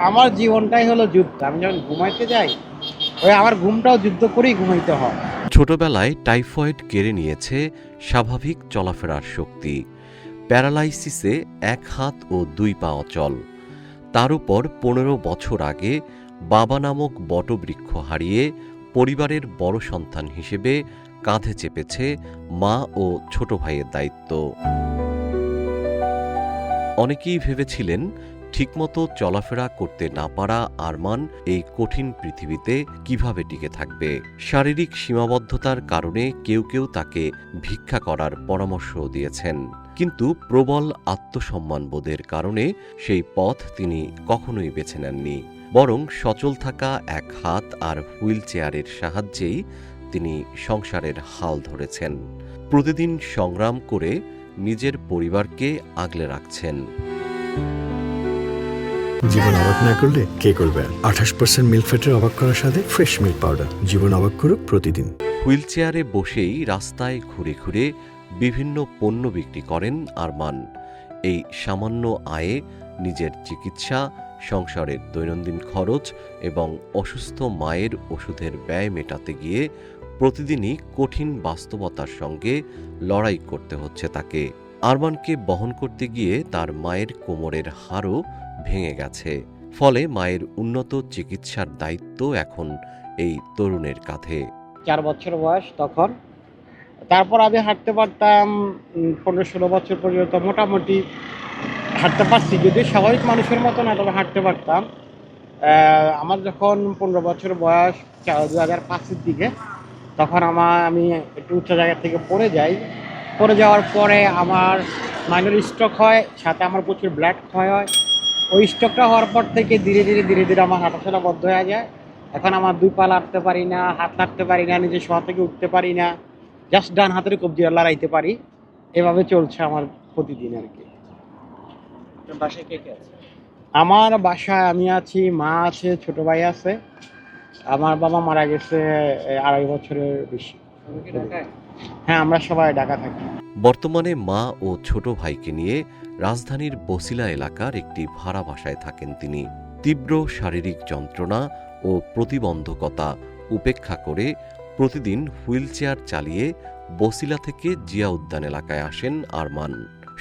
আমার জীবনটাই হলো যুদ্ধ। আমি যখন ঘুমাইতে যাই, ওই আমার ঘুমটাও যুদ্ধ করেই ঘুমাইতে হয়। ছোটবেলায় টাইফয়েড কেড়ে নিয়েছে স্বাভাবিক চলাফেরার শক্তি। প্যারালাইসিসে এক হাত ও দুই পা অচল। তার উপর ১৫ বছর আগে বাবা নামক বটবৃক্ষ হারিয়ে পরিবারের বড় সন্তান হিসেবে কাঁধে চেপেছে মা ও ছোট ভাইয়ের দায়িত্ব। অনেকেই ভেবেছিলেন ঠিকমতো চলাফেরা করতে না পারা আরমান এই কঠিন পৃথিবীতে কিভাবে টিকে থাকবে। শারীরিক সীমাবদ্ধতার কারণে কেউ কেউ তাকে ভিক্ষা করার পরামর্শও দিয়েছেন, কিন্তু প্রবল আত্মসম্মানবোধের কারণে সেই পথ তিনি কখনোই বেছে নেননি। বরং সচল থাকা এক হাত আর হুইল চেয়ারের সাহায্যেই তিনি সংসারের হাল ধরেছেন। প্রতিদিন সংগ্রাম করে নিজের পরিবারকে আগলে রাখছেন। জীবন অবাক না করলে কে করবে? 28% মিল্ক ফ্যাটের অবাক করার সাথে ফ্রেশ মিল্ক পাউডার। জীবন অবাক করুক প্রতিদিন। হুইলচেয়ারে বসেই রাস্তায় ঘুরে ঘুরে বিভিন্ন পণ্য বিক্রি করেন আরমান। এই সামান্য আয়ে নিজের চিকিৎসা, সংসারের দৈনন্দিন খরচ এবং অসুস্থ মায়ের ওষুধের ব্যয় মেটাতে গিয়ে প্রতিদিনই কঠিন বাস্তবতার সঙ্গে লড়াই করতে হচ্ছে তাকে। আরমানকে বহন করতে গিয়ে তার মায়ের কোমরের হাড়ও ভেঙে গেছে। ফলে মায়ের উন্নত চিকিৎসার দায়িত্ব এখন এই তরুণের কাঁধে। ৪ বছর বয়স তখন। তারপর আমি হাঁটতে পারতাম ১৫-১৬ বছর পর্যন্ত মোটামুটি হাঁটতে পারছি, যদিও স্বাভাবিক মানুষের মতো না, তবে হাঁটতে পারতাম। আমার যখন ১৫ বছর বয়স ২০০৫-এর দিকে, তখন আমি একটু উচ্চ জায়গা থেকে পড়ে যাই। পড়ে যাওয়ার পরে আমার মাইনর স্ট্রোক হয়, সাথে আমার প্রচুর ব্লাড ক্ষয় হয়। ওই স্ট্রোকটা হওয়ার পর থেকে ধীরে ধীরে আমার হাঁটাচলা বন্ধ হয়ে যায়। এখন আমার ২ পা নাড়তে পারি না, হাত নাড়তে পারি না, নিজে শোয়া থেকে উঠতে পারি না, জাস্ট ডান হাতের কবজি লড়াইতে পারি। এভাবে চলছে আমার প্রতিদিন আর কি। বাসায় কে কে আছে? আমার বাসায় আমি আছি, মা আছে, ছোট ভাই আছে। আমার বাবা মারা গেছে ২.৫ বছরের বেশি। তুমি কি ঢাকায়? হ্যাঁ, আমরা সবাই ঢাকা থাকি। বর্তমানে মা ও ছোট ভাইকে নিয়ে রাজধানীর বছিলা এলাকার একটি ভাড়া বাসায় থাকেন তিনি। তীব্র শারীরিক যন্ত্রণা ও প্রতিবন্ধকতা উপেক্ষা করে প্রতিদিন হুইলচেয়ার চালিয়ে বছিলা থেকে জিয়া উদ্যান এলাকায় আসেন আরমান।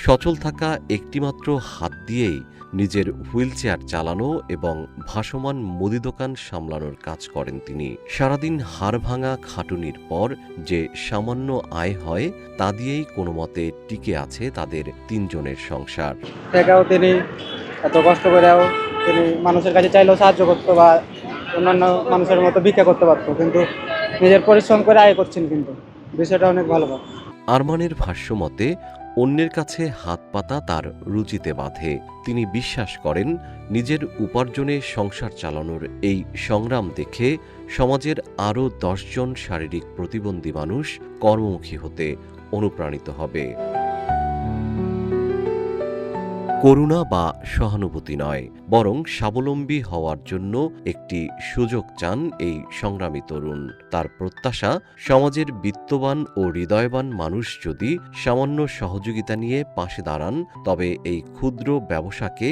সচল থাকা একটিমাত্র হাত দিয়েই নিজের হুইলচেয়ার চালানো এবং ভাসমান মুদি দোকান সামলানোর কাজ করেন তিনি। সারাদিন হাড়ভাঙা খাটুনির পর যে সামান্য আয় হয় তা দিয়েই কোনো মতে টিকে আছে তাদের ৩ জনের সংসার। থেকেও তিনি এত কষ্ট করেও তিনি মানুষের কাছে চাইলেও সাহায্য করতো বা অন্যান্য মানুষের মতো ভিক্ষা করতে পারতো, কিন্তু নিজের পরিশ্রম করে আয় করছেন, কিন্তু বিষয়টা অনেক ভালো। আরমানের ভাষ্যমতে অন্যের কাছে হাত পাতা তার রুচিতে বাধে। তিনি বিশ্বাস করেন নিজের উপার্জনে সংসার চালানোর এই সংগ্রাম দেখে সমাজের আরও ১০ জন শারীরিক প্রতিবন্ধী মানুষ কর্মমুখী হতে অনুপ্রাণিত হবে। করুণা বা সহানুভূতি নয়, বরং স্বাবলম্বী হওয়ার জন্য একটি সুযোগ চান এই সংগ্রামী তরুণ। তার প্রত্যাশা, সমাজের বিত্তবান ও হৃদয়বান মানুষ যদি সামান্য সহযোগিতা নিয়ে পাশে দাঁড়ান, তবে এই ক্ষুদ্র ব্যবসাকে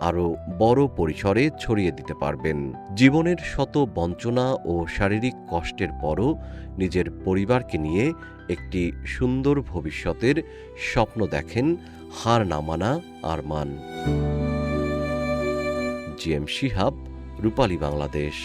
আরও বড় পরিসরে ছড়িয়ে দিতে পারবেন। জীবনের শত বঞ্চনা ও শারীরিক কষ্টের পরও নিজের পরিবারকে নিয়ে একটি সুন্দর ভবিষ্যতের স্বপ্ন দেখেন হার না মানা আরমান। জিএম শিহাব, রূপালী বাংলাদেশ।